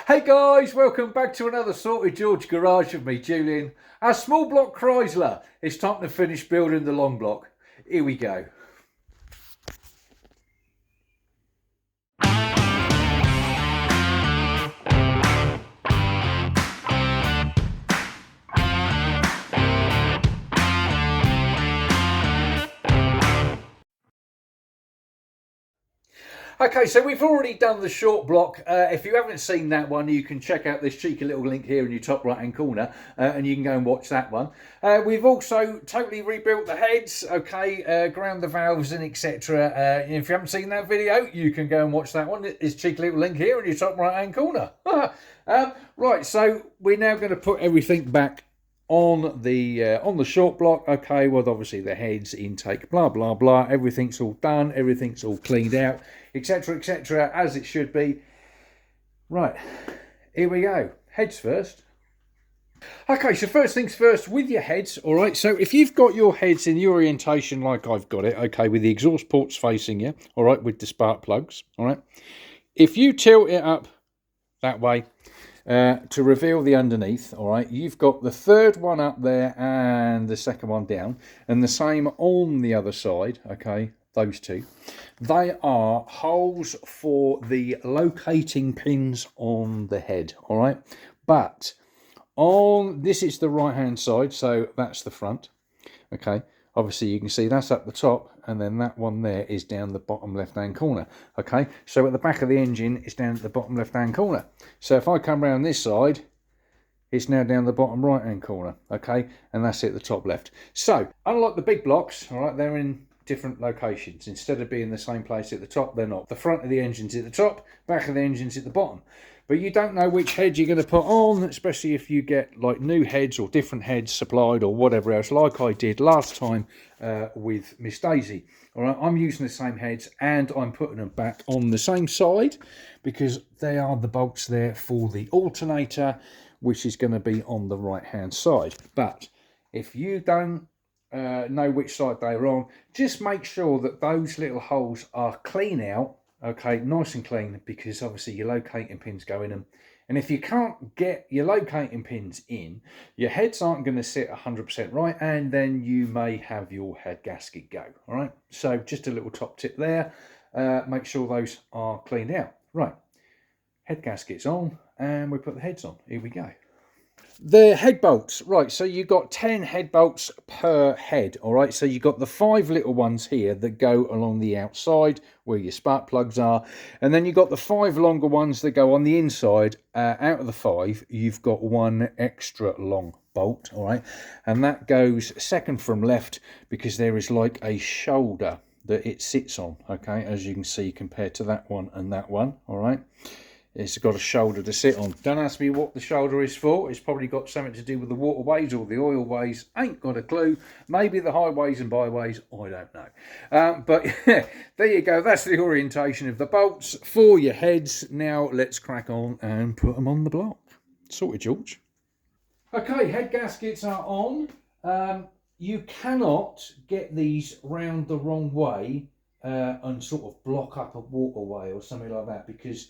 Hey guys, welcome back to another Sorted George garage with me, Julian. Our small block Chrysler. It's time to finish building the long block. Here we go. Okay, so we've already done the short block. If you haven't seen that one, you can check out this cheeky little link here in your top right hand corner and you can go and watch that one. We've also totally rebuilt the heads, okay, ground the valves and etc. If you haven't seen that video, you can go and watch that one. It's cheeky little link here in your top right hand corner. Right, so we're now going to put everything back on the short block. Okay, well, obviously the heads, intake, blah blah blah, everything's all done, everything's all cleaned out, etc, as it should be. Right, here we go. Heads first. Okay, so first things first with your heads. All right, so if you've got your heads in the orientation like I've got it, okay, with the exhaust ports facing you, all right, with the spark plugs, all right, if you tilt it up that way to reveal the underneath, all right, you've got the third one up there and the second one down, and the same on the other side. Okay, those two, they are holes for the locating pins on the head. All right, but on this is the right hand side, so that's the front. Okay, obviously you can see that's up the top, and then that one there is down the bottom left hand corner. Okay, so at the back of the engine it's down at the bottom left hand corner. So if I come around this side, it's now down the bottom right hand corner. Okay, and that's at the top left. So unlike the big blocks, all right, they're in different locations. Instead of being the same place at the top, they're not. The front of the engine's at the top, back of the engine's at the bottom. But you don't know which head you're going to put on, especially if you get like new heads or different heads supplied or whatever else, like I did last time with Miss Daisy. All right, I'm using the same heads and I'm putting them back on the same side because they are the bolts there for the alternator, which is going to be on the right hand side. But if you don't know which side they're on, just make sure that those little holes are clean out. Okay, nice and clean, because obviously your locating pins go in them, and if you can't get your locating pins in, your heads aren't going to sit 100% right, and then you may have your head gasket go. All right, so just a little top tip there, make sure those are cleaned out. Right, head gaskets on, and we put the heads on. Here we go. The head bolts, right, so you've got 10 head bolts per head. All right, so you've got the 5 little ones here that go along the outside where your spark plugs are, and then you've got the 5 longer ones that go on the inside. Out of the 5, you've got 1 extra long bolt. All right, and that goes second from left because there is like a shoulder that it sits on. Okay, as you can see, compared to that one and that one. All right, it's got a shoulder to sit on. Don't ask me what the shoulder is for. It's probably got something to do with the waterways or the oilways. Ain't got a clue. Maybe the highways and byways. I don't know. But yeah, there you go. That's the orientation of the bolts for your heads. Now let's crack on and put them on the block. Sorted, George. Okay, head gaskets are on. You cannot get these round the wrong way and sort of block up a waterway or something like that, because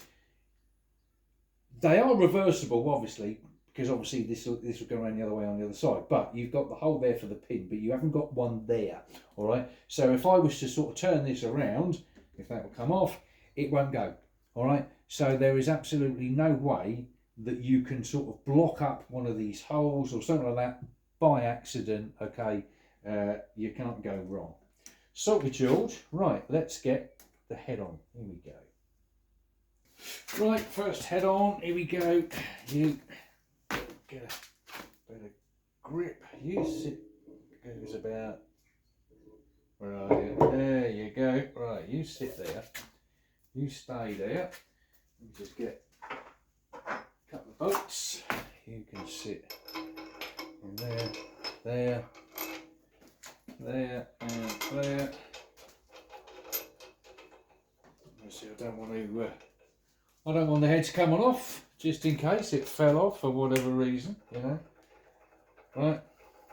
they are reversible, obviously, because obviously this will go around the other way on the other side. But you've got the hole there for the pin, but you haven't got one there. All right. So if I was to sort of turn this around, if that will come off, it won't go. All right. So there is absolutely no way that you can sort of block up one of these holes or something like that by accident. Okay. You can't go wrong. Sorted, George. Right. Let's get the head on. Here we go. Right, first head on, here we go. You get a better grip. You sit, goes about, where are you? There you go. Right, you sit there. You stay there. Let me just get a couple of bolts. You can sit in there, there, there, and there. Obviously, I don't want the heads coming off, just in case it fell off for whatever reason, you know. Right,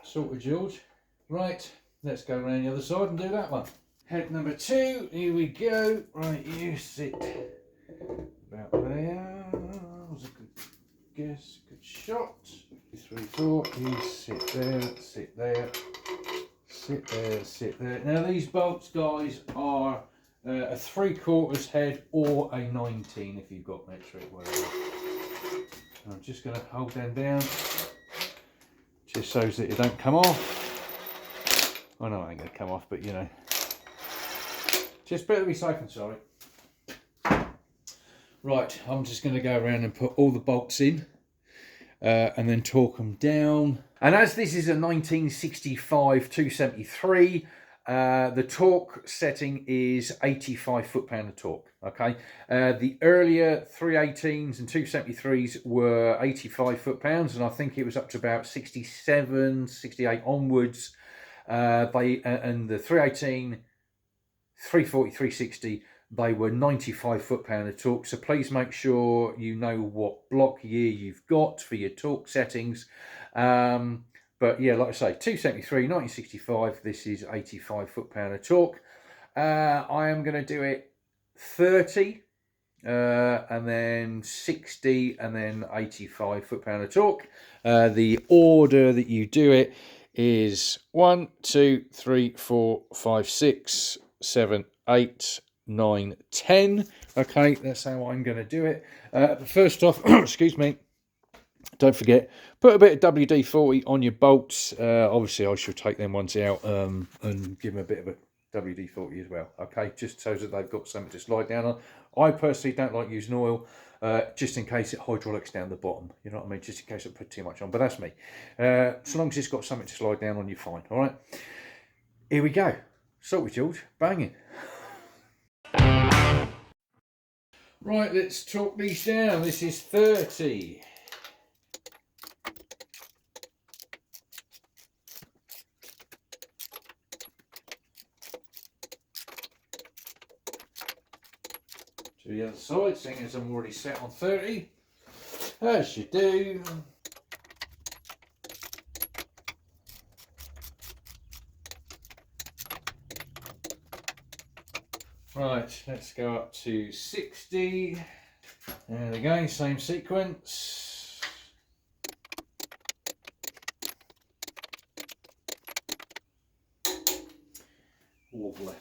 sorted, George. Right, let's go around the other side and do that one. Head number 2, here we go. Right, you sit about there. That was a good guess. Good shot. 3, 4, you sit there, sit there, sit there, sit there. Now these bolts, guys, are a 3/4 head or a 19 if you've got metric, whatever. I'm just going to hold them down, just so that it don't come off. I know it ain't going to come off, but you know, just better be safe than sorry. Right, I'm just going to go around and put all the bolts in and then torque them down. And as this is a 1965 273, the torque setting is 85 foot-pound of torque. Okay, the earlier 318s and 273s were 85 foot-pounds, and I think it was up to about 67, 68 onwards. And the 318, 340, 360. They were 95 foot-pound of torque, so please make sure you know what block year you've got for your torque settings. But yeah, like I say, 273, 1965, this is 85 foot-pound of torque. I am going to do it 30, and then 60, and then 85 foot-pound of torque. The order that you do it is 1, 2, 3, 4, 5, 6, 7, 8, 9, 10. Okay, that's how I'm going to do it. But first off, excuse me, don't forget, put a bit of WD-40 on your bolts. Obviously, I should take them ones out and give them a bit of a WD-40 as well. Okay, just so that they've got something to slide down on. I personally don't like using oil, just in case it hydraulics down the bottom. You know what I mean? Just in case I put too much on. But that's me. So long as it's got something to slide down on, you're fine. All right. Here we go. Salty George, banging. Right, let's torque these down. This is 30. To the other side, seeing as I'm already set on 30, as you do. Right, let's go up to 60, and again, same sequence. Lovely.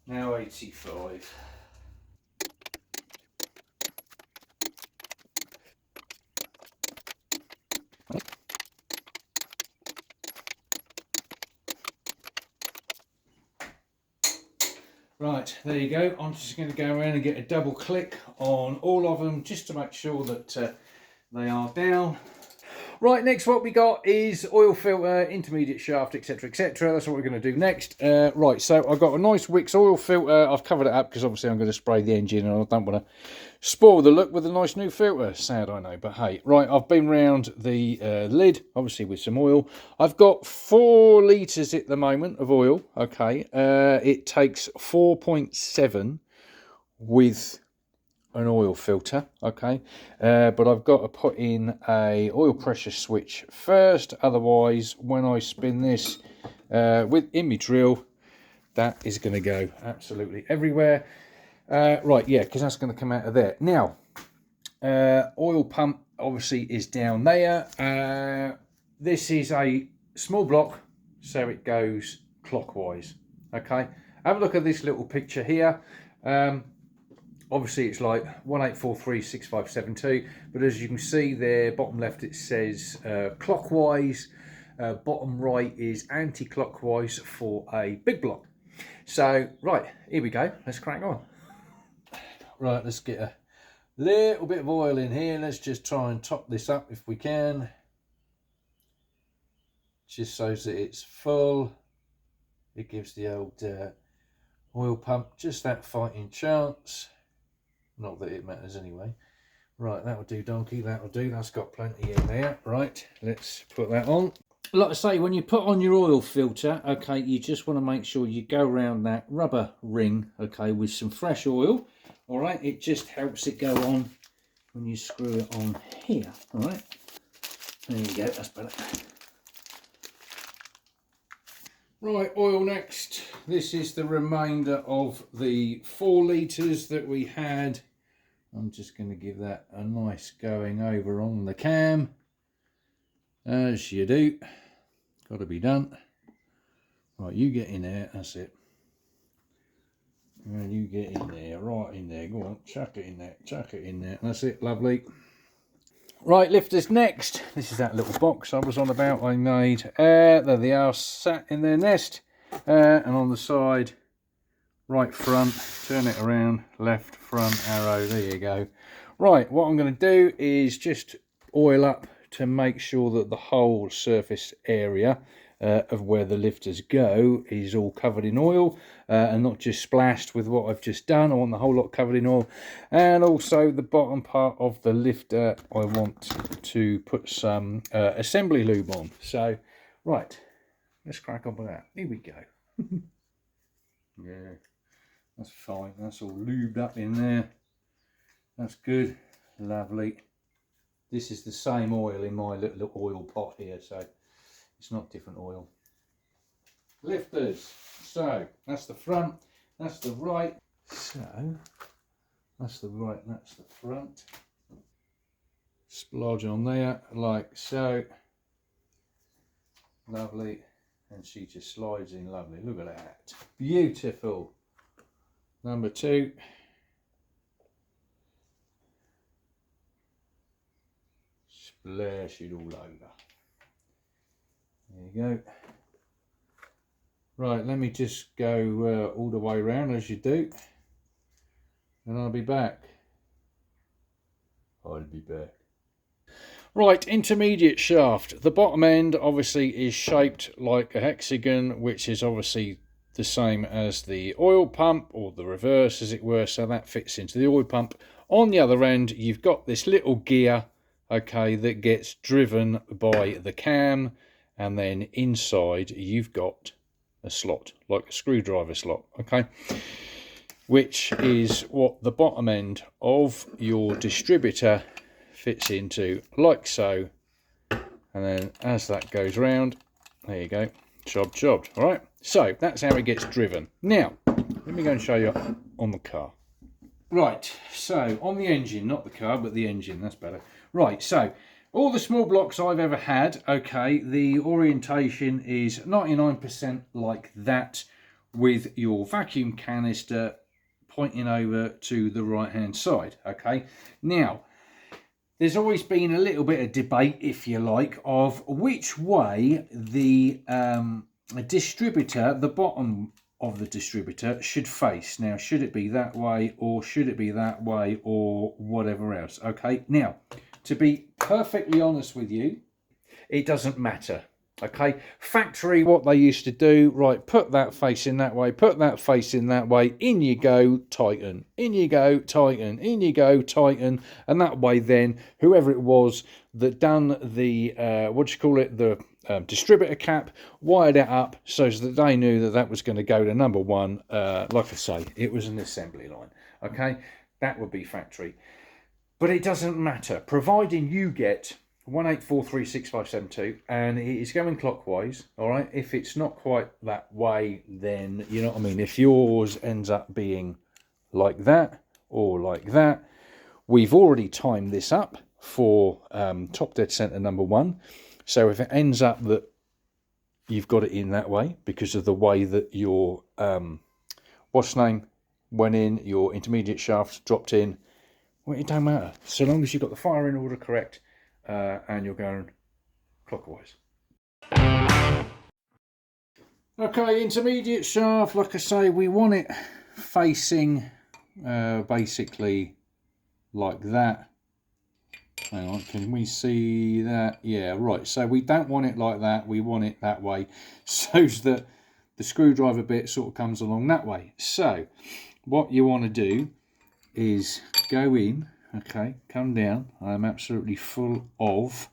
Now 85. Right, there you go. I'm just going to go around and get a double click on all of them just to make sure that they are down. Right, next what we got is oil filter, intermediate shaft, etc, etc. That's what we're going to do next. Right, so I've got a nice Wix oil filter. I've covered it up because obviously I'm going to spray the engine and I don't want to spoil the look with a nice new filter. Sad, I know, but hey. Right, I've been round the lid, obviously with some oil. I've got 4 litres at the moment of oil, okay. It takes 4.7 with an oil filter, okay, but I've got to put in a oil pressure switch first, otherwise when I spin this in my drill, that is going to go absolutely everywhere. Right, yeah, because that's going to come out of there. Now, oil pump obviously is down there. This is a small block, so it goes clockwise, okay. Have a look at this little picture here. Obviously it's like 18436572, but as you can see there, bottom left it says clockwise, bottom right is anti-clockwise for a big block. So right, here we go, let's crack on. Right, let's get a little bit of oil in here. Let's just try and top this up if we can, just so that it's full. It gives the old oil pump just that fighting chance. Not that it matters anyway. Right, that'll do, donkey, that'll do. That's got plenty in there. Right, let's put that on. Like I say, when you put on your oil filter, okay, you just want to make sure you go around that rubber ring, okay, with some fresh oil. All right, it just helps it go on when you screw it on here. All right, there you go, that's better. Right, oil next. This is the remainder of the 4 litres that we had. I'm just going to give that a nice going over on the cam, as you do. Got to be done. Right, you get in there, that's it. And you get in there, right in there, go on, chuck it in there, chuck it in there, that's it, lovely. Right, lifters next. This is that little box I was on about I made. There they are, sat in their nest. And on the side, right front, turn it around, left front arrow, there you go. Right, what I'm going to do is just oil up to make sure that the whole surface area of where the lifters go is all covered in oil and not just splashed with what I've just done. I want the whole lot covered in oil, and also the bottom part of the lifter I want to put some assembly lube on. So right, let's crack on with that. Here we go. Yeah, that's fine, that's all lubed up in there. That's good, lovely. This is the same oil in my little oil pot here, so it's not different oil. Lifters, so that's the front, that's the right, so that's the right, that's the front. Splodge on there like so, lovely, and she just slides in lovely. Look at that, beautiful. Number 2. Splash it all over. There you go. Right, let me just go all the way around as you do, and I'll be back. Right, intermediate shaft. The bottom end obviously is shaped like a hexagon, which is obviously the same as the oil pump, or the reverse as it were, so that fits into the oil pump. On the other end, you've got this little gear, okay, that gets driven by the cam, and then inside you've got a slot, like a screwdriver slot, okay, which is what the bottom end of your distributor fits into, like so. And then as that goes round, there you go, jobbed. All right, so that's how it gets driven. Now let me go and show you on the car. Right, so on the engine, not the car but the engine, that's better. Right, so all the small blocks I've ever had, okay, the orientation is 99% like that, with your vacuum canister pointing over to the right hand side. Okay, now there's always been a little bit of debate, if you like, of which way the distributor, the bottom of the distributor, should face. Now, should it be that way, or should it be that way, or whatever else? Okay, now to be perfectly honest with you, it doesn't matter. Okay, factory, what they used to do, right, put that face in that way, put that face in that way, in you go, tighten, in you go, tighten, in you go, tighten, and that way then whoever it was that done the the distributor cap, wired it up so that they knew that that was going to go to number 1. Like I say, it was an assembly line. Okay, that would be factory, but it doesn't matter, providing you get 1843652 and it is going clockwise. All right, if it's not quite that way, then you know what I mean, if yours ends up being like that or like that, we've already timed this up for top dead center number 1. So if it ends up that you've got it in that way because of the way that your what's name went in, your intermediate shaft dropped in, well, it don't matter so long as you've got the firing order correct and you're going clockwise. Okay, intermediate shaft, like I say, we want it facing basically like that. Hang on, can we see that? Yeah, right, so we don't want it like that, we want it that way, so that the screwdriver bit sort of comes along that way. So what you want to do is go in, okay, come down. I'm absolutely full of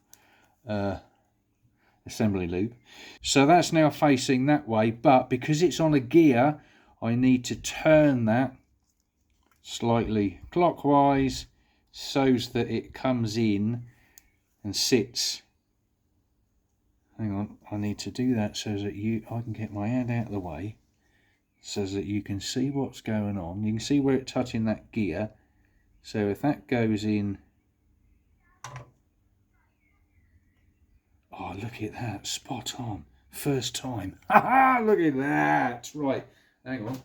assembly lube. So that's now facing that way, but because it's on a gear, I need to turn that slightly clockwise so that it comes in and sits hang on, I need to do that so that I can get my hand out of the way so that you can see what's going on. You can see where it's touching that gear. So if that goes in, oh, look at that, spot on, first time. Ha, look at that. Right, hang on.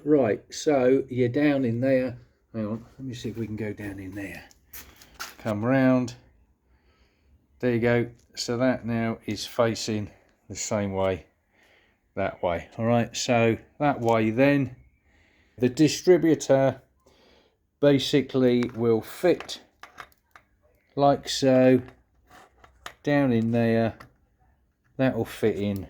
Right, so you're down in there. Hang on, let me see if we can go down in there. Come round. There you go. So that now is facing the same way, that way. All right, so that way then, the distributor basically will fit like so, down in there. That'll fit in.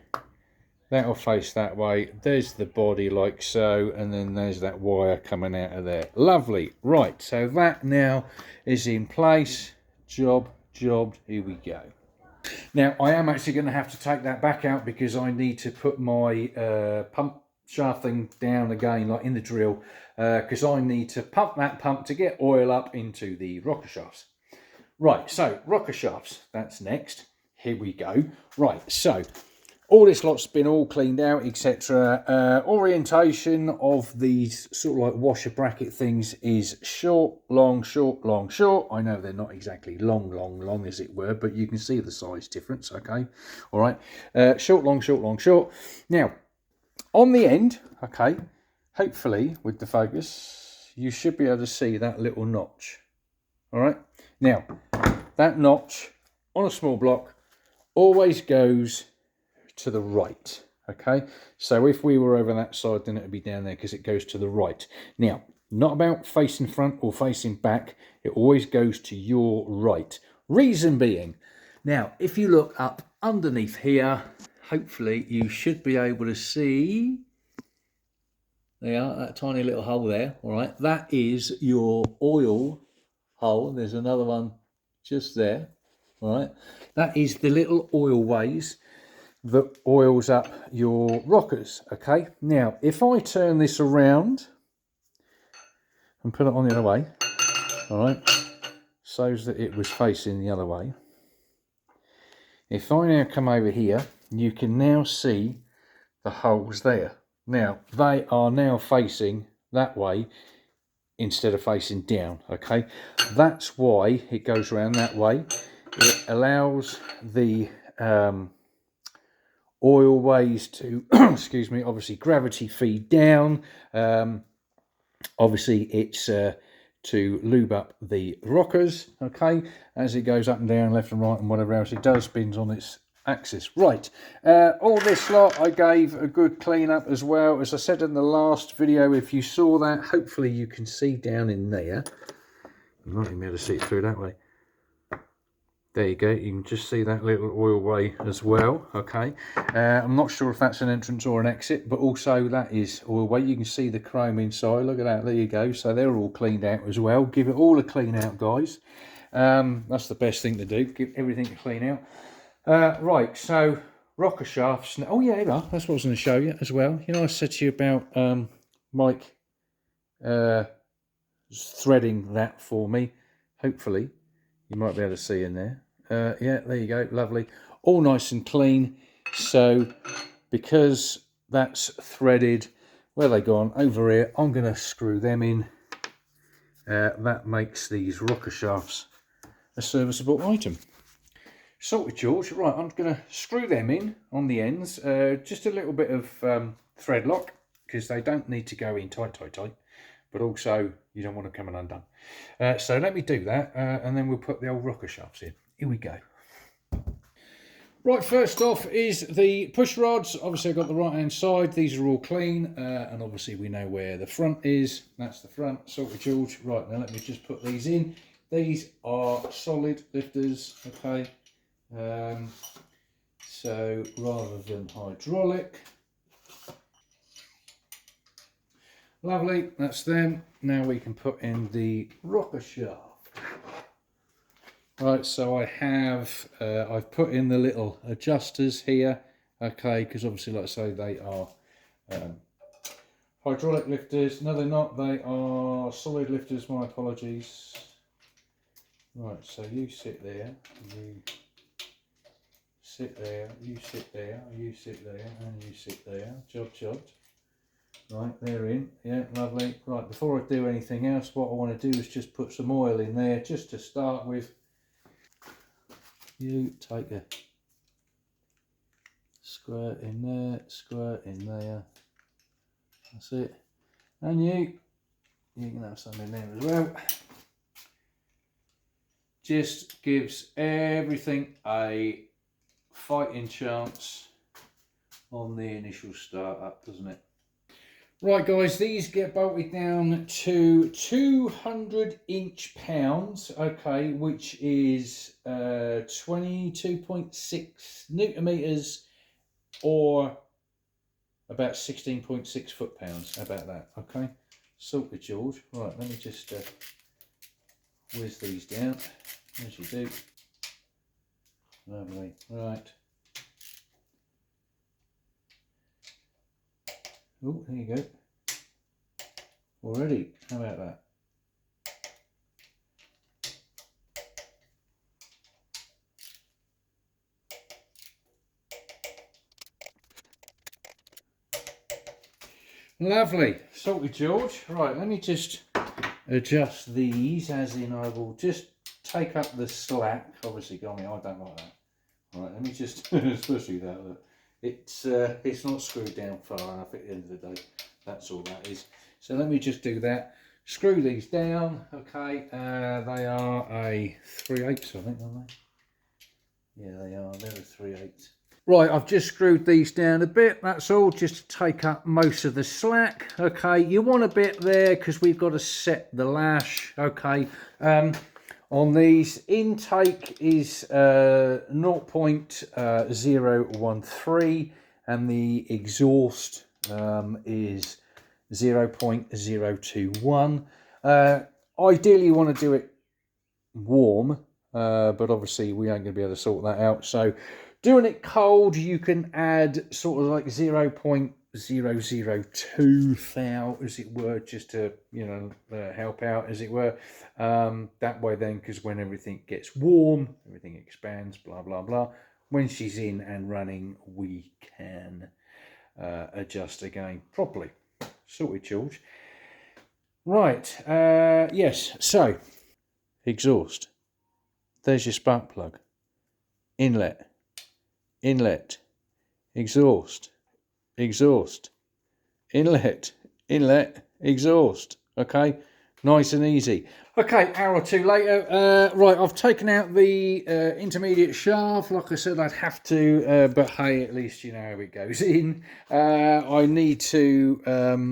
That'll face that way. There's the body like so, and then there's that wire coming out of there. Lovely. Right, so that now is in place. Jobbed. Here we go. Now, I am actually going to have to take that back out because I need to put my pump shaft thing down again, like in the drill, because I need to pump that pump to get oil up into the rocker shafts. Right, so rocker shafts, that's next. Here we go. Right, so all this lot's been all cleaned out, etc. Orientation of these sort of like washer bracket things is short, long, short, long, short. I know they're not exactly long, as it were, but you can see the size difference, okay? All right, short, long, short, long, short. Now, on the end, okay, hopefully with the focus, you should be able to see that little notch. All right, now, that notch on a small block always goes to the right, okay? So if we were over that side, then it would be down there because it goes to the right. Now, not about facing front or facing back. It always goes to your right. Reason being, now, if you look up underneath here, hopefully you should be able to see, there, that tiny little hole there, all right? That is your oil hole. There's another one just there, all right? That is the little oil ways that oils up your rockers, okay? Now, if I turn this around and put it on the other way, all right, so that it was facing the other way. If I now come over here, you can now see the holes there. Now, they are now facing that way instead of facing down, okay? That's why it goes around that way. It allows the oil ways to, excuse me, obviously gravity feed down. Obviously it's to lube up the rockers, okay, as it goes up and down, left and right and whatever else it does, spins on its axis. Right, all this lot I gave a good clean up as well. As I said in the last video, if you saw that, hopefully you can see down in there. I'm not even able to see it through that way. There you go, you can just see that little oil way as well, okay. I'm not sure if that's an entrance or an exit, but also that is oil way. You can see the chrome inside, look at that, there you go. So they're all cleaned out as well. Give it all a clean out, guys. That's the best thing to do, give everything a clean out. Right, so rocker shafts. Oh yeah, that's what I was going to show you as well. You know, I said to you about Mike threading that for me. Hopefully you might be able to see in there. Yeah, there you go, lovely, all nice and clean. So because that's threaded, where they gone over here, I'm going to screw them in. That makes these rocker shafts a serviceable item. Sorted, George. Right, I'm going to screw them in on the ends, just a little bit of thread lock, because they don't need to go in tight, but also you don't want to come undone. So let me do that, and then we'll put the old rocker shafts in. Here we go. Right, first off is the push rods. Obviously I've got the right hand side, these are all clean, and obviously we know where the front is. That's the front. Sorted, George. Right, now let me just put these in. These are solid lifters, okay, so rather than hydraulic. Lovely, that's them. Now we can put in the rocker shaft. Right, so I have, I've put in the little adjusters here, okay, because obviously, like I say, they are hydraulic lifters. No, they're not, they are solid lifters, my apologies. Right, so you sit there, you sit there, you sit there, you sit there, and you sit there. Job. Right, they're in. Yeah, lovely. Right, before I do anything else, what I want to do is just put some oil in there, just to start with. You take a squirt in there, squirt in there. That's it. And you can have some in there as well. Just gives everything a fighting chance on the initial start up, doesn't it? Right guys, these get bolted down to 200 inch-pounds, okay, which is 22.6 newton meters, or about 16.6 foot-pounds. How about that? Okay, sorted, George. Right, let me just whiz these down, as you do. Lovely. Right. Oh, there you go. Already. How about that? Lovely. Sorted, George. Right, let me just adjust these, as in I will just take up the slack. Obviously, I don't like that. Right, let me just, especially that, look. It's not screwed down far enough at the end of the day. That's all that is. So let me just do that. Screw these down. Okay, they are a 3/8, I think, aren't they? Yeah, they are. They're a 3/8. Right, I've just screwed these down a bit, that's all, just to take up most of the slack. Okay, you want a bit there because we've got to set the lash. Okay, on these, intake is 0.013 and the exhaust is 0.021. Ideally you want to do it warm, but obviously we ain't going to be able to sort that out. So doing it cold, you can add sort of like 0.002 thou, as it were, just to, you know, help out, as it were. That way then, because when everything gets warm, everything expands, blah, blah, blah. When she's in and running, we can adjust again properly. Sorted, George. Right, yes, so exhaust. There's your spark plug. Inlet, inlet, exhaust, exhaust, inlet, inlet, exhaust. Okay, nice and easy. Okay, hour or two later, right, I've taken out the intermediate shaft. Like I said, I'd have to, but hey, at least you know how it goes in. I need to,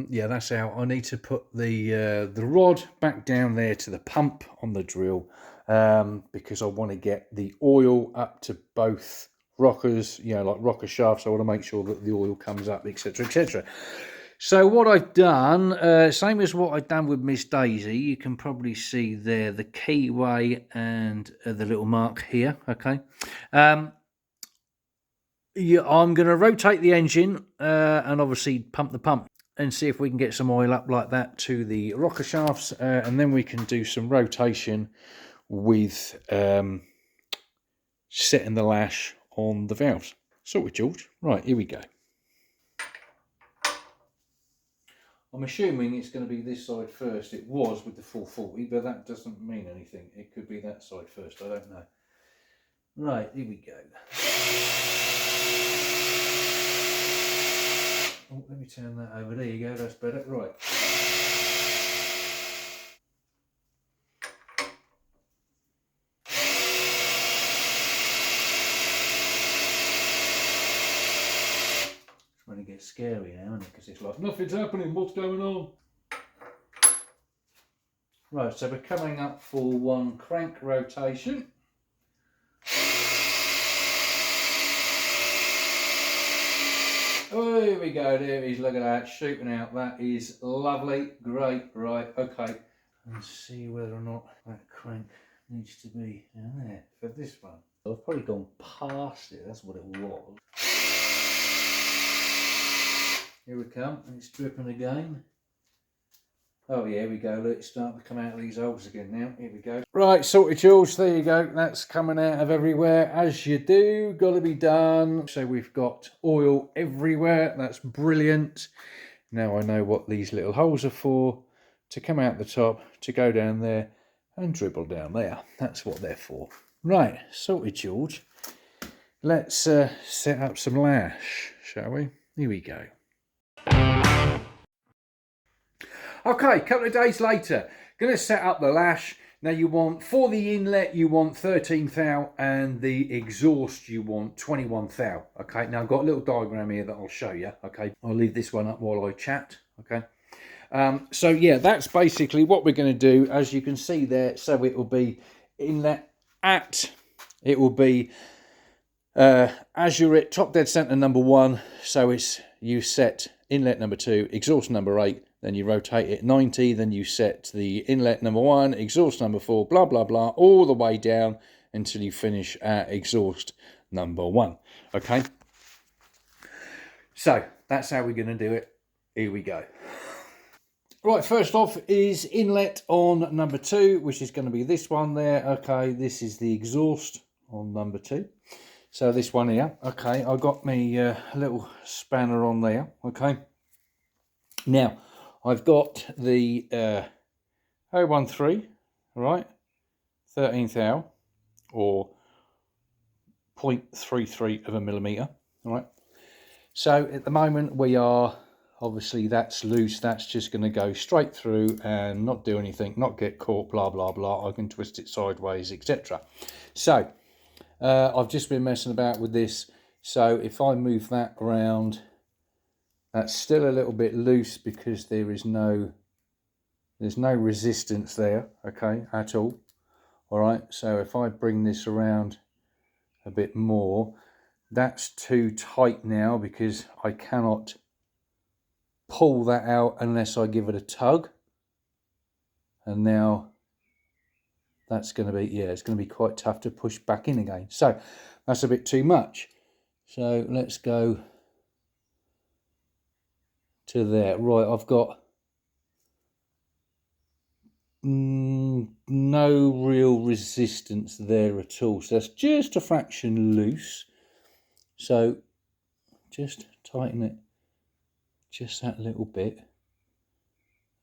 yeah, that's out. I need to put the rod back down there to the pump on the drill, because I want to get the oil up to both rockers, you know, like rocker shafts. I want to make sure that the oil comes up, etc., etc. So what I've done, same as what I've done with Miss Daisy, you can probably see there the keyway and the little mark here, okay? Yeah, I'm going to rotate the engine and obviously pump the pump and see if we can get some oil up like that to the rocker shafts, and then we can do some rotation with setting the lash on the valves. Sorted, George. Right, here we go. I'm assuming it's going to be this side first. It was with the 440, but that doesn't mean anything. It could be that side first, I don't know. Right, here we go. Oh, let me turn that over. There you go, that's better. Right. It's when it gets scary now, isn't it? Because it's like, nothing's happening, what's going on? Right, so we're coming up for one crank rotation. Oh, here we go, there it is, look at that, shooting out. That is lovely, great. Right, okay. Let's see whether or not that crank needs to be down there for this one. I've probably gone past it, that's what it was. Here we come, and it's dripping again. Oh yeah, here we go. Look, it's starting to come out of these holes again now. Here we go. Right, sorted yours. There you go. That's coming out of everywhere, as you do. Got to be done. So we've got oil everywhere. That's brilliant. Now I know what these little holes are for. To come out the top, to go down there, and dribble down there. That's what they're for. Right, sorted, George. Let's set up some lash, shall we? Here we go. Okay, a couple of days later, going to set up the lash. Now you want, for the inlet, you want 13 thou, and the exhaust you want 21 thou. Okay, now I've got a little diagram here that I'll show you. Okay, I'll leave this one up while I chat. Okay. So yeah, that's basically what we're going to do. As you can see there, so it will be inlet at, it will be as you're at top dead center number 1, so it's, you set inlet number 2, exhaust number 8, then you rotate it 90, then you set the inlet number 1, exhaust number 4, blah blah blah, all the way down until you finish at exhaust number 1. Okay, so that's how we're going to do it. Here we go. Right, first off is inlet on number 2, which is going to be this one there. Okay, this is the exhaust on number 2. So this one here, okay, I got me little spanner on there, okay. Now, I've got the 013, right, 13 thou, or 0.33 of a millimetre, all right. So at the moment we are, obviously that's loose, that's just going to go straight through and not do anything, not get caught, blah, blah, blah. I can twist it sideways, etc. So, I've just been messing about with this. So if I move that around, that's still a little bit loose because there's no resistance there, okay, at all. All right, so if I bring this around a bit more, that's too tight now because I cannot pull that out unless I give it a tug. And now that's going to be, yeah, it's going to be quite tough to push back in again. So that's a bit too much. So let's go to there. Right, I've got no real resistance there at all. So that's just a fraction loose. So just tighten it just that little bit.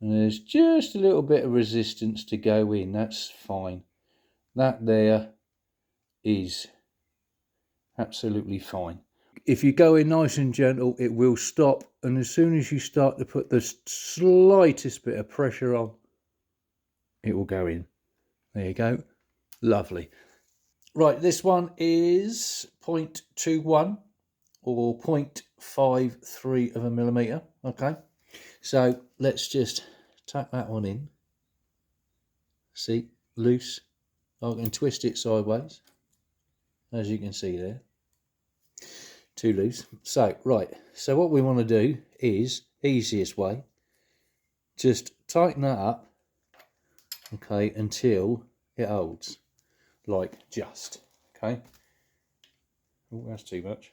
And there's just a little bit of resistance to go in. That's fine. That there is absolutely fine. If you go in nice and gentle, it will stop. And as soon as you start to put the slightest bit of pressure on, it will go in. There you go. Lovely. Right, this one is 0.21 or 0.53 of a millimetre. Okay. So let's just tuck that one in. See, loose. I can twist it sideways, as you can see there. Too loose. So, right. So what we want to do is, easiest way, just tighten that up, okay, until it holds. Like just, okay. Oh, that's too much.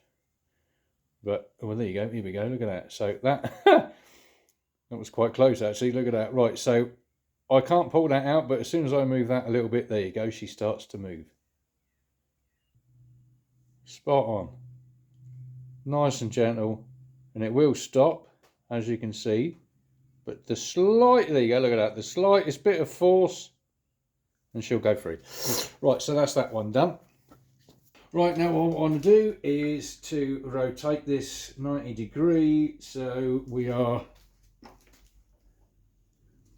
But, well, there you go. Here we go. Look at that. So that, that was quite close, actually. Look at that. Right, so I can't pull that out, but as soon as I move that a little bit, there you go. She starts to move. Spot on. Nice and gentle. And it will stop, as you can see. But the slight, there you go, look at that. The slightest bit of force, and she'll go free. Right, so that's that one done. Right, now what I want to do is to rotate this 90 degrees. So we are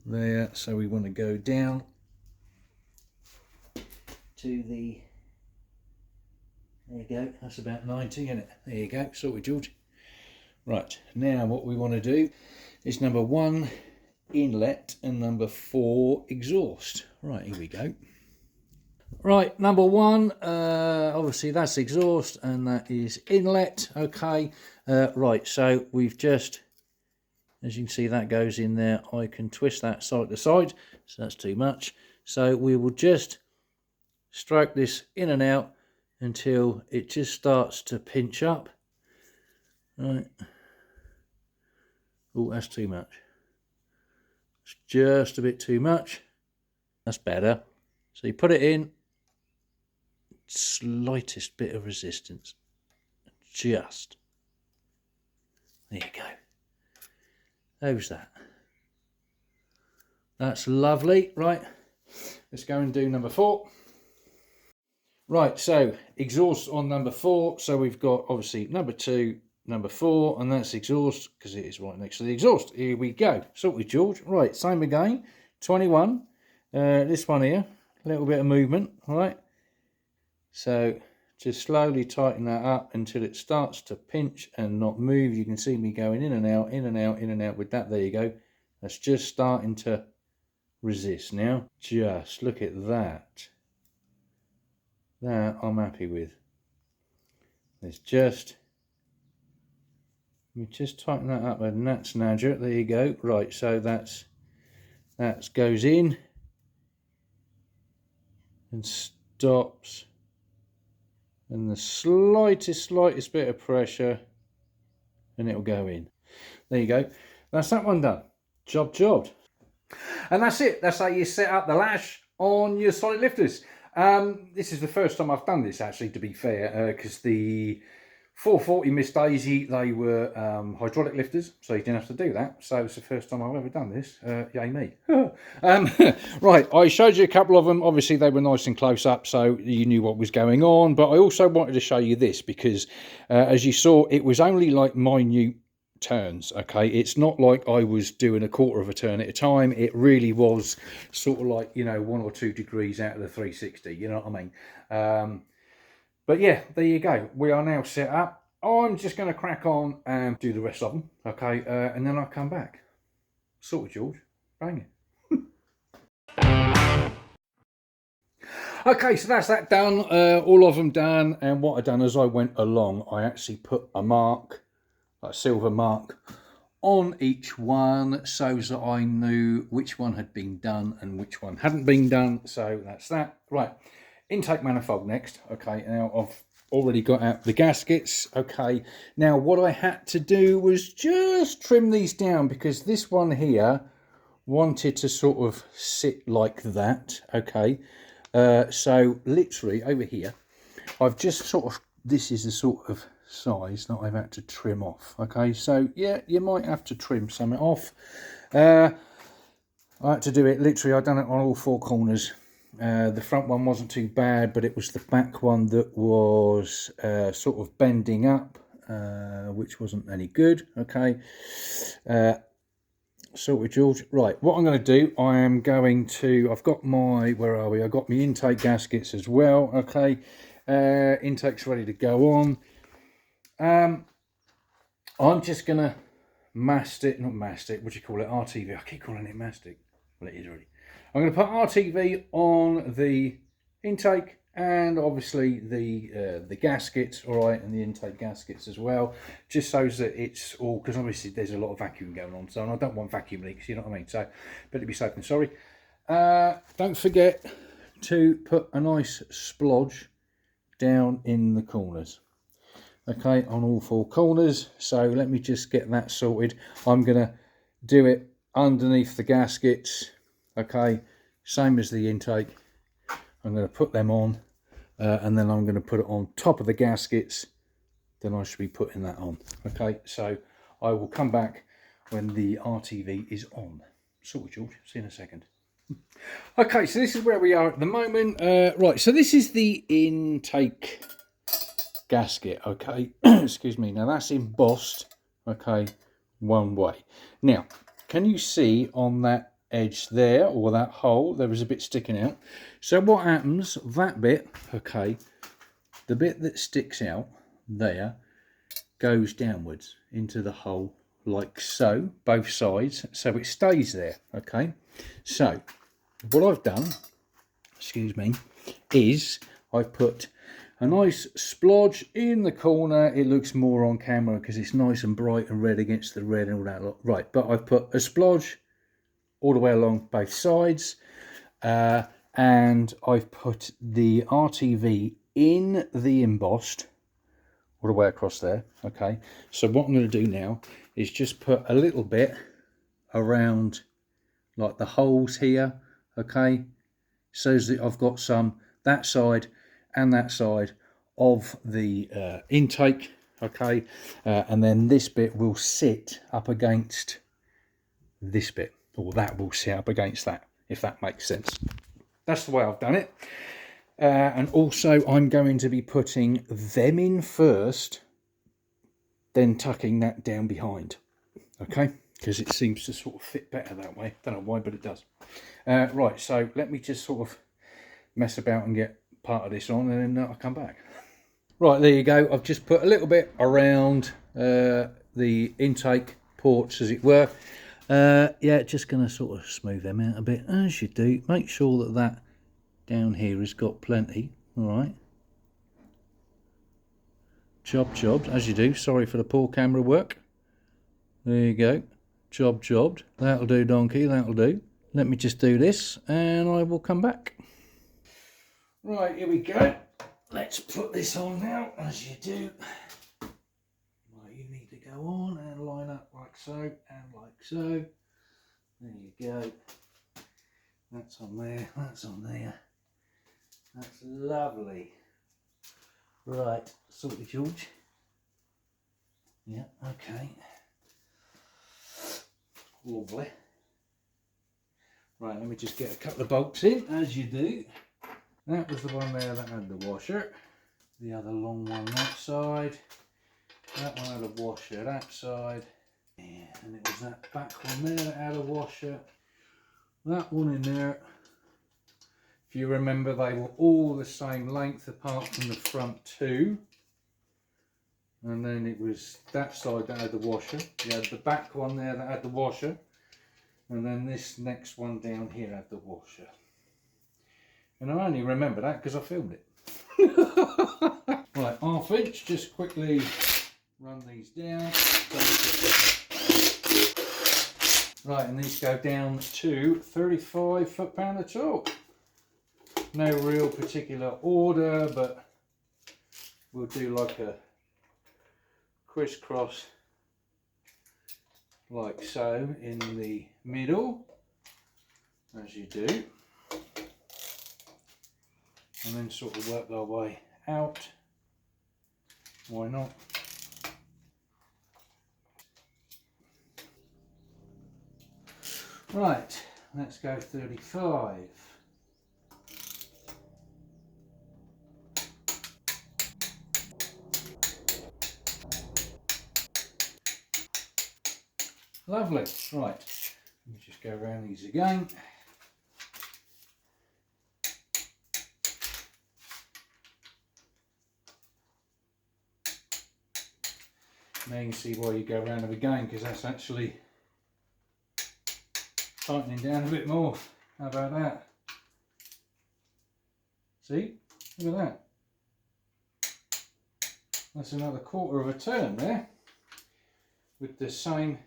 there. So we want to go down to the, there you go, that's about 90, isn't it? There you go, sorted, George. Right, now what we want to do is number 1 inlet and number 4 exhaust. Right, here we go. Right, number 1, obviously that's exhaust and that is inlet. Okay, right, so we've just, as you can see, that goes in there. I can twist that side to side, so that's too much. So we will just stroke this in and out until it just starts to pinch up. Right. Oh, that's too much. It's just a bit too much. That's better. So you put it in, slightest bit of resistance. Just. There you go. How's that? That's lovely. Right, let's go and do number 4. Right, so exhaust on number 4. So we've got obviously number 2, number 4, and that's exhaust because it is right next to the exhaust. Here we go. Sorted, George. Right, same again. 21. This one here, a little bit of movement. All right. So just slowly tighten that up until it starts to pinch and not move. You can see me going in and out, in and out, in and out with that. There you go. That's just starting to resist now. Just look at that. That I'm happy with. Let's just tighten that up and that's nudger. There you go. Right, so that goes in and stops, and the slightest bit of pressure and it'll go in. There you go. That's that one done. Jobbed. And that's it. That's how you set up the lash on your solid lifters. This is the first time I've done this, actually, to be fair, because the 440 Miss Daisy, they were hydraulic lifters, so you didn't have to do that. So it's the first time I've ever done this. Yay me. Right, I showed you a couple of them. Obviously, they were nice and close up, so you knew what was going on. But I also wanted to show you this because, as you saw, it was only like minute turns. Okay, it's not like I was doing a quarter of a turn at a time. It really was sort of like, you know, 1 or 2 degrees out of the 360, you know what I mean? But yeah, there you go. We are now set up. I'm just going to crack on and do the rest of them, okay, and then I'll come back. Sorted, George. Bang it. Okay, so that's that done, all of them done. And what I done as I went along, I actually put a mark, a silver mark, on each one so that I knew which one had been done and which one hadn't been done. So that's that. Right, intake manifold next. Okay, now I've already got out the gaskets. Okay, now what I had to do was just trim these down because this one here wanted to sort of sit like that. Okay, so literally over here, I've just sort of, this is the sort of size that I've had to trim off. Okay, so yeah, you might have to trim some off. I had to do it literally, I've done it on all 4 corners. The front one wasn't too bad, but it was the back one that was sort of bending up, which wasn't any good. Okay, sorted, George. Right, what I'm going to do, I am going to, I've got my, where are we? I've got my intake gaskets as well. Okay, intake's ready to go on. I'm just going to mastic, not mastic, what do you call it? RTV. I keep calling it mastic. Well, it is really. I'm going to put RTV on the intake and obviously the gaskets, all right, and the intake gaskets as well, just so that it's all, because obviously there's a lot of vacuum going on, so and I don't want vacuum leaks, you know what I mean, so better be safe than sorry. Don't forget to put a nice splodge down in the corners, okay, on all 4 corners. So let me just get that sorted. I'm going to do it underneath the gaskets, okay, same as the intake. I'm going to put them on and then I'm going to put it on top of the gaskets. Then I should be putting that on. Okay, so I will come back when the RTV is on. Sorted, George. See you in a second. Okay, so this is where we are at the moment. Right, so this is the intake gasket. Okay, excuse me. Now that's embossed. Okay, one way. Now, can you see on that edge there, or that hole, there was a bit sticking out? So what happens, that bit, okay, the bit that sticks out there goes downwards into the hole like so, both sides, so it stays there. Okay, so what I've done, excuse me, is I've put a nice splodge in the corner. It looks more on camera because it's nice and bright and red against the red and all that lot. Right, but I've put a splodge all the way along both sides, and I've put the RTV in the embossed all the way across there. Okay, so what I'm going to do now is just put a little bit around like the holes here, okay, shows that I've got some that side and that side of the intake, okay, and then this bit will sit up against this bit, or that will sit up against that, if that makes sense. That's the way I've done it. And also I'm going to be putting them in first, then tucking that down behind, okay, because it seems to sort of fit better that way. Don't know why, but it does. Right, so let me just sort of mess about and get part of this on, and then I'll come back. Right, there you go. I've just put a little bit around the intake ports, as it were. Yeah, just going to sort of smooth them out a bit, as you do. Make sure that that down here has got plenty. All right. Jobbed, as you do. Sorry for the poor camera work. There you go. Jobbed. That'll do, donkey, that'll do. Let me just do this, and I will come back. Right, here we go. Let's put this on now, as you do. Right, you need to go on and line up like so, and like so. There you go. That's on there, that's on there. That's lovely. Right, sorted, George. Yeah, okay. Lovely. Right, let me just get a couple of bolts in, as you do. That was the one there that had the washer. The other long one that side. That one had a washer that side. Yeah, and it was that back one there that had a washer. That one in there. If you remember, they were all the same length apart from the front two. And then it was that side that had the washer. You had the back one there that had the washer. And then this next one down here had the washer. And I only remember that because I filmed it. Right, ½ inch, just quickly run these down. Right, and these go down to 35 foot-pound of torque. No real particular order, but we'll do like a crisscross like so in the middle, as you do, and then sort of work our way out. Why not? Right, let's go 35. Lovely. Right, let me just go around these again. Now you can see why you go around them again, because that's actually tightening down a bit more. How about that? See? Look at that. That's another quarter of a turn there, with the same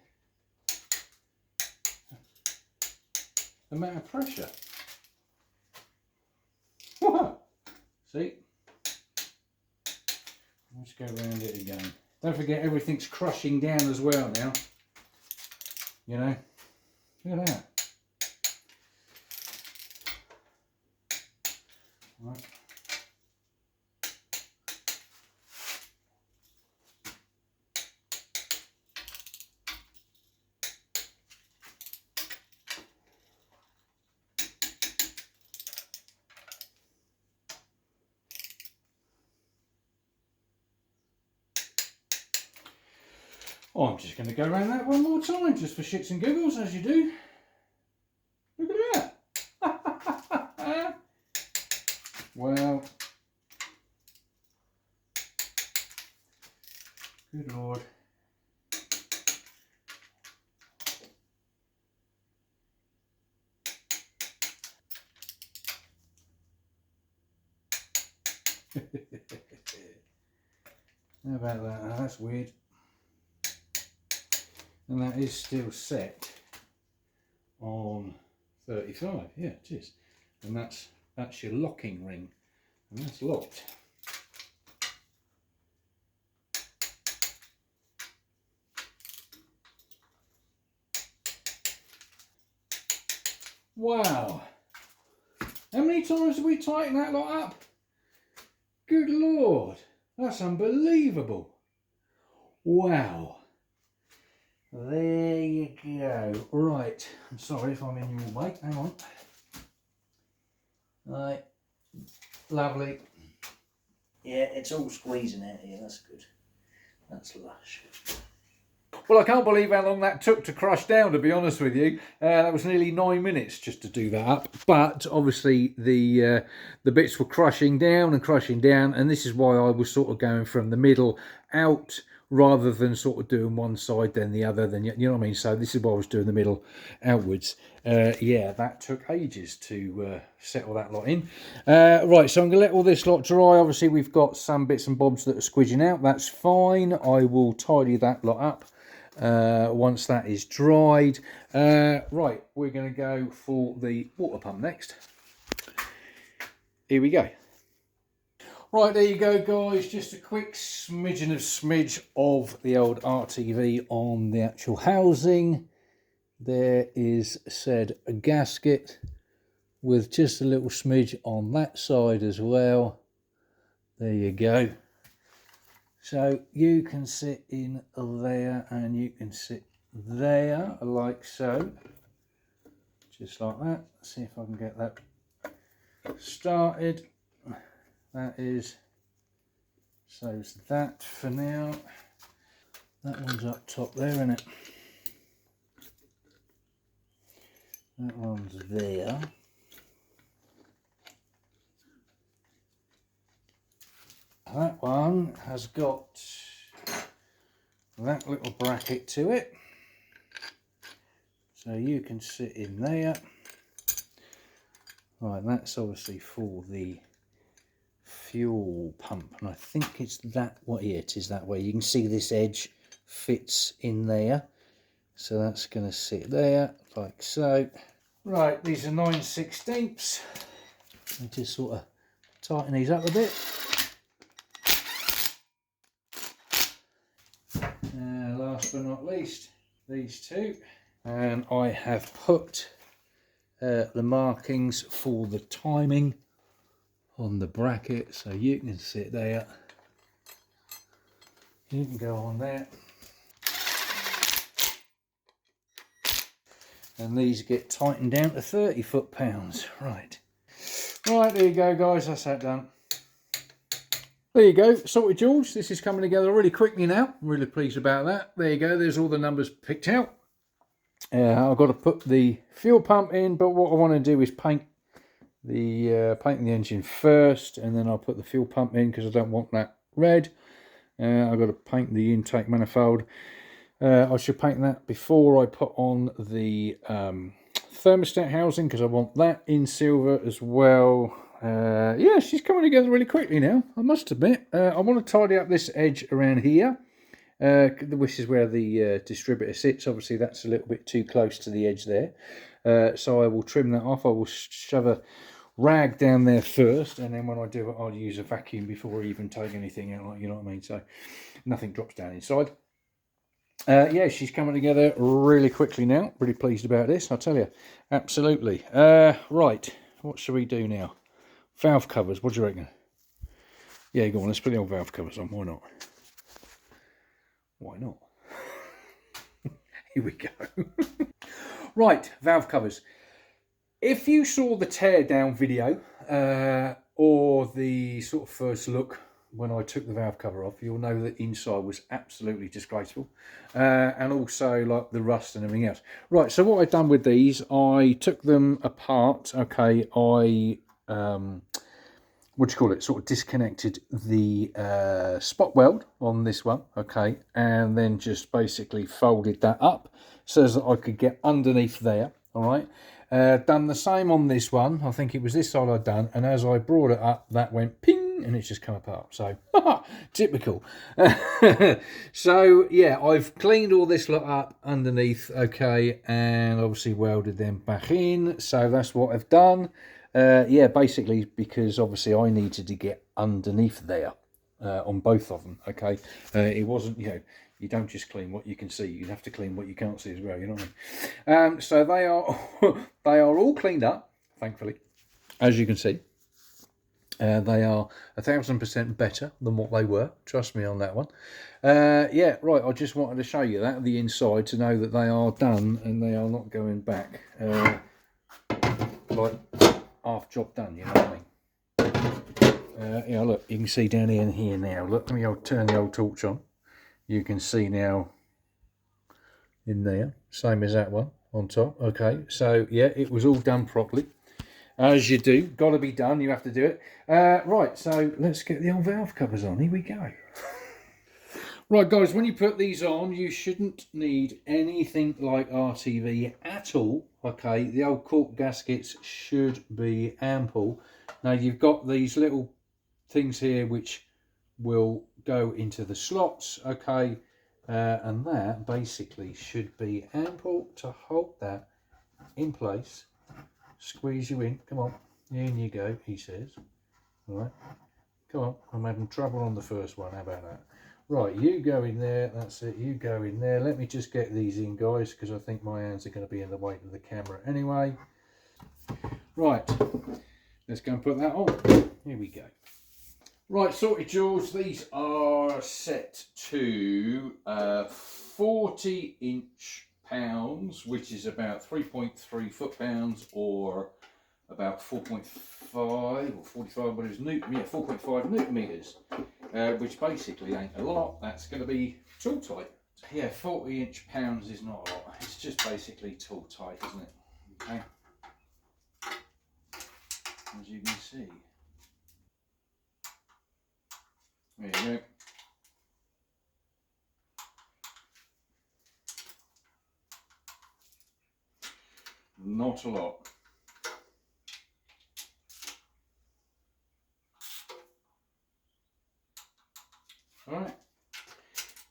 amount of pressure. See? Let's go around it again. Don't forget, everything's crushing down as well now. You know? Look at that. Right. Oh, I'm just going to go around that one more time, just for shits and giggles, as you do. Look at that. Well, good Lord. How about that? Oh, that's weird. And that is still set on 35. Yeah, it is. And that's your locking ring. And that's locked. Wow. How many times have we tightened that lot up? Good Lord. That's unbelievable. Wow. There you go. Right. I'm sorry if I'm in your way. Hang on. Right. Lovely. Yeah, it's all squeezing out here. That's good. That's lush. Well, I can't believe how long that took to crush down, to be honest with you. That was nearly 9 minutes just to do that up. But obviously the bits were crushing down, and this is why I was sort of going from the middle out rather than sort of doing one side then the other. Then, you know what I mean? So this is why I was doing the middle outwards. Yeah, that took ages to settle that lot in. Right, so I'm going to let all this lot dry. Obviously, we've got some bits and bobs that are squidging out. That's fine. I will tidy that lot up once that is dried. Right, we're going to go for the water pump next. Here we go. Right, there you go, guys. Just a quick smidge of the old RTV on the actual housing. There is said a gasket with just a little smidge on that side as well. There you go. So you can sit in there and you can sit there like so. Just like that. See if I can get that started. That is, so's that for now. That one's up top there, isn't it? That one's there. That one has got that little bracket to it. So you can sit in there. Right, that's obviously for the fuel pump, and I think it's that way. It is that way. You can see this edge fits in there, so that's going to sit there like so. Right, these are 9/16. I just sort of tighten these up a bit. Last but not least, these two, and I have put the markings for the timing on the bracket, so you can sit there, you can go on there, and these get tightened down to 30 foot-pounds. Right, there you go, guys, that's that done. There you go, sorted, George. This is coming together really quickly now. I'm really pleased about that. There you go, there's all the numbers picked out. I've got to put the fuel pump in, but what I want to do is paint the engine first, and then I'll put the fuel pump in because I don't want that red. I've got to paint the intake manifold. I should paint that before I put on the thermostat housing because I want that in silver as well. Yeah, she's coming together really quickly now, I must admit. I want to tidy up this edge around here, which is where the distributor sits. Obviously that's a little bit too close to the edge there, so I will trim that off. I will shove a rag down there first, and then when I do it I'll use a vacuum before I even take anything out, you know what I mean, so nothing drops down inside. Yeah, she's coming together really quickly now. Really pleased about this, I'll tell you. Absolutely. Right, what should we do now? Valve covers, what do you reckon? Yeah, go on, let's put the old valve covers on, why not? Why not? Here we go. Right, valve covers. If you saw the teardown video, or the sort of first look when I took the valve cover off, you'll know that inside was absolutely disgraceful, and also like the rust and everything else. Right, so what I've done with these, I took them apart. Okay, I what do you call it, sort of disconnected the spot weld on this one, okay, and then just basically folded that up so that I could get underneath there. All right, done the same on this one. I think it was this side I'd done, and as I brought it up, that went ping, and it's just come apart. So, typical. So, yeah, I've cleaned all this lot up underneath, okay, and obviously welded them back in. So that's what I've done. Yeah, basically because obviously I needed to get underneath there on both of them, okay. It wasn't, you know, You don't just clean what you can see, you have to clean what you can't see as well, you know what I mean? So they are they are all cleaned up, thankfully, as you can see. They are 1,000% better than what they were, trust me on that one. Yeah, right, I just wanted to show you that, the inside, to know that they are done and they are not going back like half job done, you know what I mean? Yeah, look, you can see down here and here now. Look, let me turn the old torch on. You can see now in there, same as that one on top. Okay, so yeah, it was all done properly. As you do, got to be done, you have to do it. Right, so let's get the old valve covers on. Here we go. Right, guys, when you put these on, you shouldn't need anything like RTV at all. Okay, the old cork gaskets should be ample. Now, you've got these little things here which will go into the slots, okay, and that basically should be ample to hold that in place. Squeeze you in, come on, in you go, he says. All right, come on, I'm having trouble on the first one, how about that? Right, you go in there, that's it, you go in there. Let me just get these in, guys, because I think my hands are going to be in the way of the camera anyway. Right, let's go and put that on. Here we go. Right, sorted, George. These are set to 40-inch pounds, which is about 3.3 foot-pounds, or about 4.5 or 45, what is Newton? Yeah, 4.5 Newton meters, which basically ain't a lot. That's going to be tool tight. Yeah, 40-inch pounds is not a lot. It's just basically tool tight, isn't it? Okay, as you can see. There you go. Not a lot. Alright.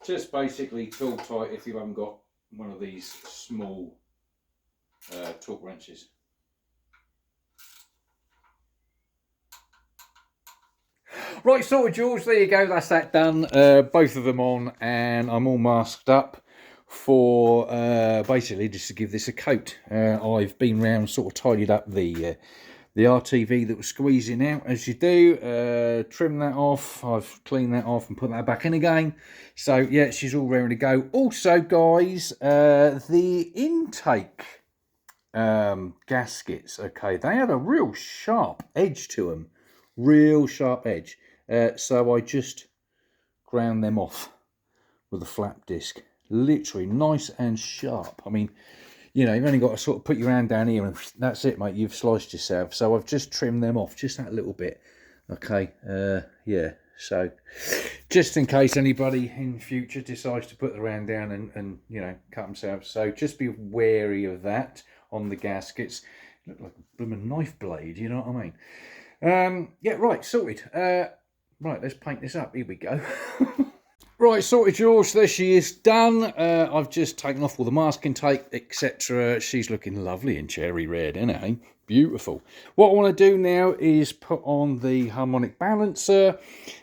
Just basically tool tight if you haven't got one of these small torque wrenches. Right, sorted, George, there you go, that's that done. Both of them on, and I'm all masked up for basically just to give this a coat. I've been round, sort of tidied up the RTV that was squeezing out, as you do. Trim that off, I've cleaned that off and put that back in again. So yeah, she's all ready to go. Also, guys, the intake gaskets, okay, they had a real sharp edge to them. Real sharp edge. So I just ground them off with a flap disc. Literally nice and sharp. I mean, you know, you've only got to sort of put your hand down here and that's it, mate. You've sliced yourself. So I've just trimmed them off, just that little bit. Okay, yeah. So just in case anybody in future decides to put their hand down and you know, cut themselves. So just be wary of that on the gaskets. Look like a blooming knife blade, you know what I mean? Yeah, right, sorted. Right, let's paint this up. Here we go. Right, sorted, George. There she is, done. I've just taken off all the masking tape, etc. She's looking lovely in cherry red, isn't it? Beautiful. What I want to do now is put on the harmonic balancer.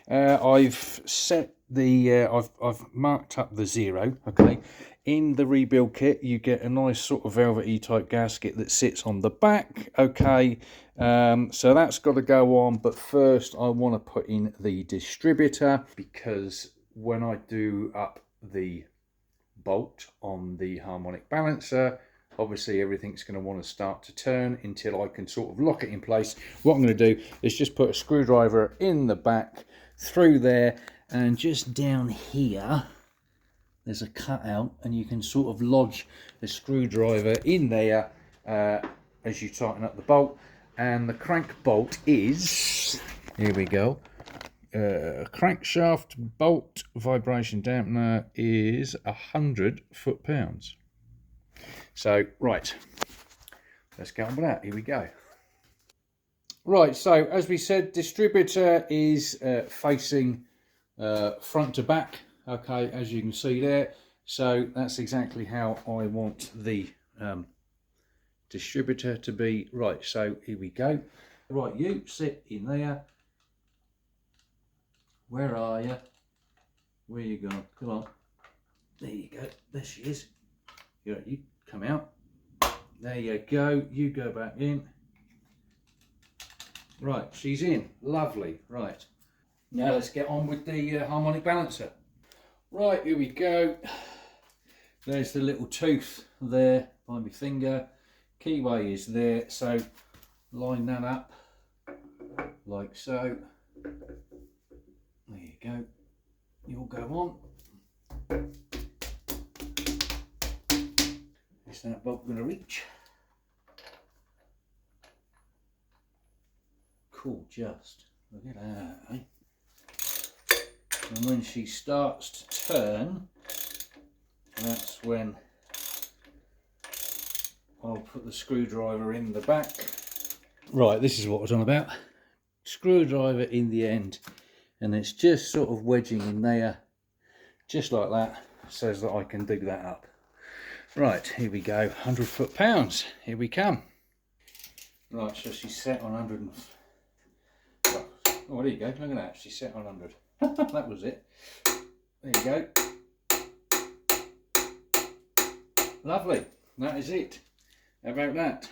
I've set the, I've marked up the 0, okay. In the rebuild kit, you get a nice sort of velvety type gasket that sits on the back, okay. So that's got to go on, but first I want to put in the distributor, because when I do up the bolt on the harmonic balancer, obviously everything's going to want to start to turn until I can sort of lock it in place. What I'm going to do is just put a screwdriver in the back, through there, and just down here there's a cutout, and you can sort of lodge the screwdriver in there as you tighten up the bolt. And the crank bolt is, here we go, crankshaft bolt vibration dampener is 100 foot-pounds. So right, let's get on with that. Here we go. Right, so as we said, distributor is facing front to back, okay, as you can see there. So that's exactly how I want the distributor to be. Right, so here we go. Right, you sit in there. Where are you? Where you gone? Come on. There you go. There she is. You come out. There you go. You go back in. Right, she's in. Lovely. Right. Now let's get on with the harmonic balancer. Right, here we go. There's the little tooth there by my finger. Keyway is there, so line that up like so. There you go. You'll go on. Is that bolt going to reach? Cool, just. Look at that, eh? And when she starts to turn, that's when I'll put the screwdriver in the back. Right, this is what I was on about. Screwdriver in the end, and it's just sort of wedging in there, just like that, so that I can dig that up. Right, here we go, 100 foot-pounds, here we come. Right, so she's set on 100. Oh, there you go, look at that, she's set on 100. That was it. There you go. Lovely, that is it. How about that?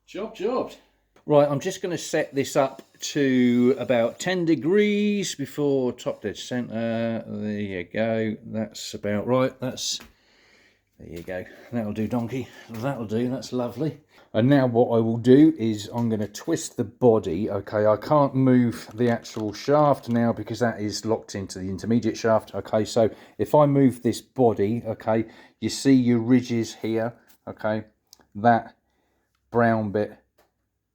Jobbed. Right, I'm just going to set this up to about 10 degrees before top dead centre. There you go. That's about right. There you go. That'll do, donkey. That'll do. That's lovely. And now what I will do is I'm going to twist the body. Okay, I can't move the actual shaft now because that is locked into the intermediate shaft. Okay, so if I move this body, okay, you see your ridges here. Okay, that brown bit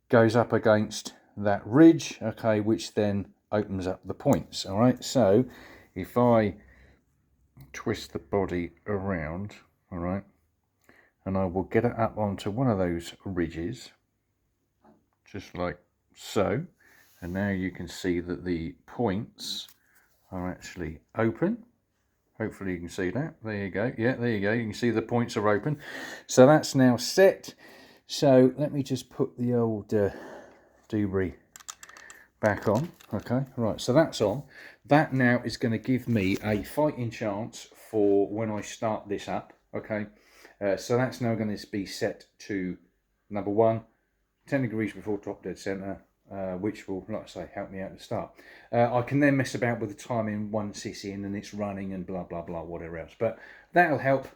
goes up against that ridge, okay, which then opens up the points. All right, so if I twist the body around, all right, and I will get it up onto one of those ridges, just like so, and now you can see that the points are actually open. Hopefully you can see that. There you go. Yeah, there you go. You can see the points are open. So that's now set. So let me just put the old debris back on. Okay, right, so that's on. That now is going to give me a fighting chance for when I start this up. Okay, so that's now going to be set to number 1, 10 degrees before top dead centre, which will, like I say, help me out at the start. I can then mess about with the timing once it's in and it's running and blah blah blah, whatever else, but that'll help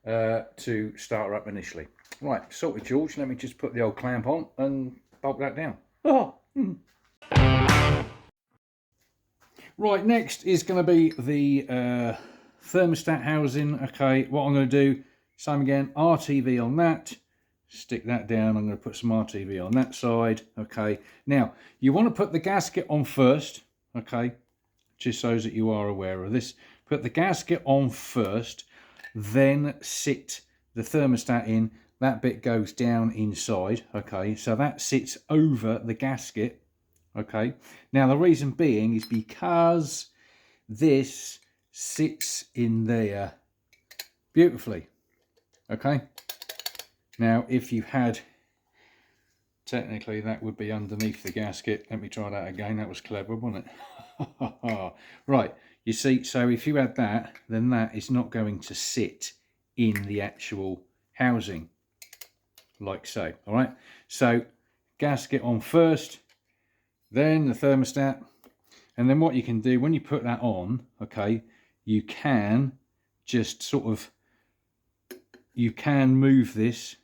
to start her up initially. Right, sorted, George. Let me just put the old clamp on and bolt that down. Oh. Right, next is going to be the thermostat housing. Okay, what I'm going to do, same again, RTV on that. Stick that down. I'm going to put some RTV on that side. Okay, now you want to put the gasket on first. Okay, just so that you are aware of this. Put the gasket on first, then sit the thermostat in. That bit goes down inside. Okay, so that sits over the gasket. Okay, now the reason being is because this sits in there beautifully. Okay, now if you had, technically that would be underneath the gasket. Let me try that again. That was clever, wasn't it? Right, you see, so if you had that, then that is not going to sit in the actual housing like so. All right, so gasket on first, then the thermostat, and then what you can do when you put that on, okay, you can just sort of, you can move this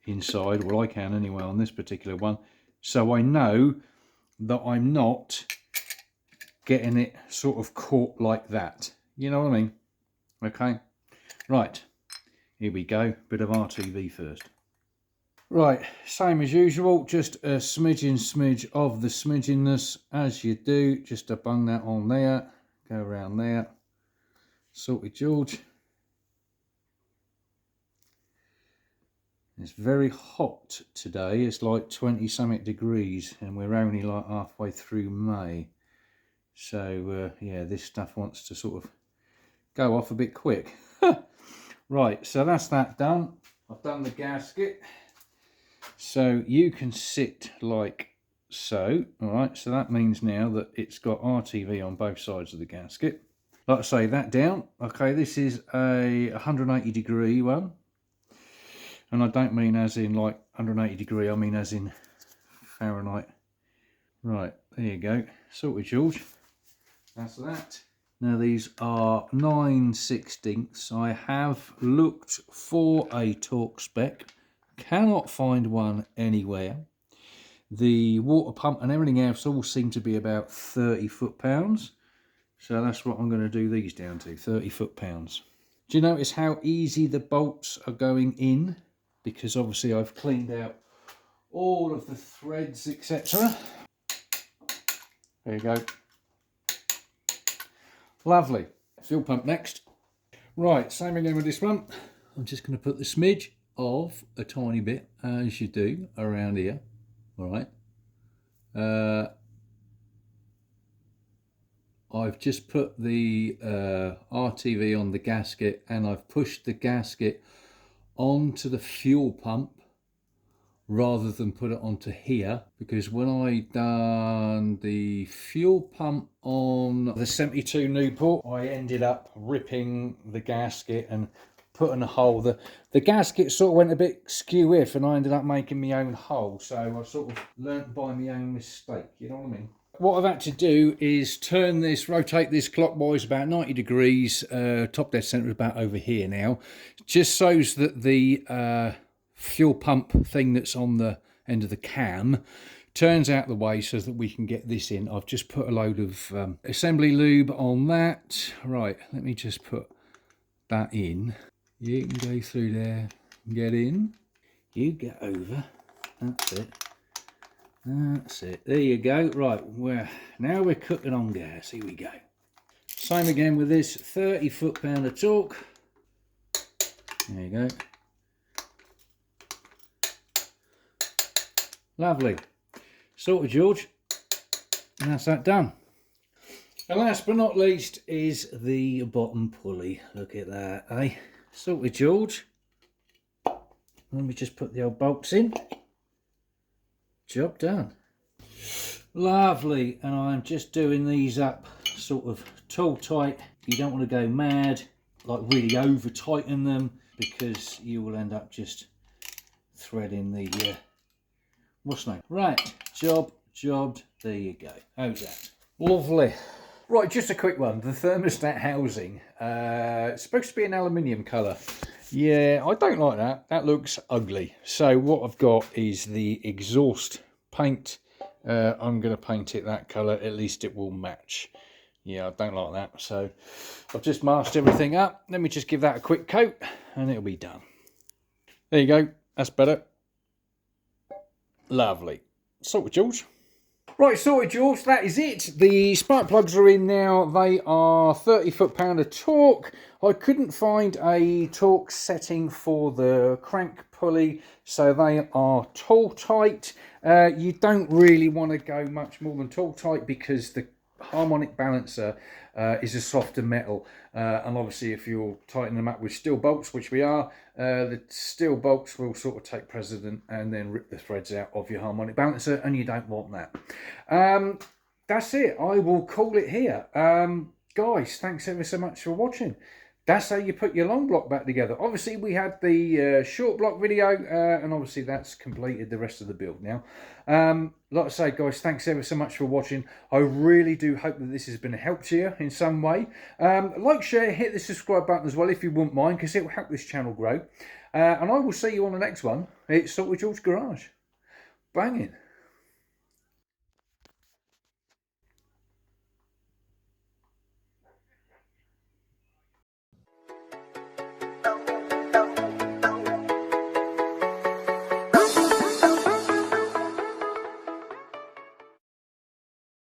inside. Well, I can anyway on this particular one, so I know that I'm not getting it sort of caught like that. You know what I mean? Okay, right, here we go. Bit of RTV first. Right, same as usual, just a smidge of the smidginess as you do, just to bung that on there, go around there. Sorted, George. It's very hot today. It's like 20-something degrees and we're only like halfway through May. So yeah, this stuff wants to sort of go off a bit quick. Right, so that's that done. I've done the gasket. So you can sit like so. All right, so that means now that it's got RTV on both sides of the gasket. like I say, that down. Okay, this is a 180 degree one. And I don't mean as in like 180 degree, I mean as in Fahrenheit. Right, there you go. Sorted, George. That's that. Now these are 9/16. I have looked for a torque spec. Cannot find one anywhere. The water pump and everything else all seem to be about 30 foot-pounds. So that's what I'm going to do these down to, 30 foot-pounds. Do you notice how easy the bolts are going in? Because obviously I've cleaned out all of the threads, etc. There you go. Lovely. Fuel pump next. Right, same again with this one. I'm just going to put the smidge of a tiny bit, as you do, around here. All right. I've just put the RTV on the gasket, and I've pushed the gasket onto the fuel pump rather than put it onto here, because when I done the fuel pump on the 72 Newport, I ended up ripping the gasket and putting a hole. The gasket sort of went a bit skew-if, and I ended up making my own hole, so I sort of learnt by my own mistake, you know what I mean? What I've had to do is turn this, rotate this clockwise about 90 degrees, top dead centre is about over here now, just so that the fuel pump thing that's on the end of the cam turns out the way so that we can get this in. I've just put a load of assembly lube on that. Right, let me just put that in. You can go through there, get in. You get over, that's it. That's it. There you go. Right, now we're cooking on gas. Here we go. Same again with this 30 foot-pound of torque. There you go. Lovely. Sorted, George. And that's that done. And last but not least is the bottom pulley. Look at that, eh? Sorted, George. Let me just put the old bolts in. Job done. Lovely. And I'm just doing these up sort of tool tight. You don't want to go mad, like really over tighten them, because you will end up just threading the what's the name? Right, jobbed. There you go. How's that? Lovely. Right, just a quick one. The thermostat housing, it's supposed to be an aluminium colour. Yeah, I don't like that. That looks ugly. So what I've got is the exhaust paint. I'm going to paint it that colour. At least it will match. Yeah, I don't like that. So I've just masked everything up. Let me just give that a quick coat and it'll be done. There you go. That's better. Lovely. Sorted, George. Right, sorted, George. That is it. The spark plugs are in now. They are 30 foot-pound of torque. I couldn't find a torque setting for the crank pulley, so they are tool tight. You don't really want to go much more than tool tight because the harmonic balancer is a softer metal, and obviously if you'll tighten them up with steel bolts, which we are, the steel bolts will sort of take precedent and then rip the threads out of your harmonic balancer, and you don't want that. That's it. I will call it here. Guys, thanks ever so much for watching. That's how you put your long block back together. Obviously, we had the short block video, and obviously that's completed the rest of the build now. Like I say, guys, thanks ever so much for watching. I really do hope that this has been a help to you in some way. Like, share, hit the subscribe button as well if you wouldn't mind, because it will help this channel grow. And I will see you on the next one. It's Salty George Garage. Banging.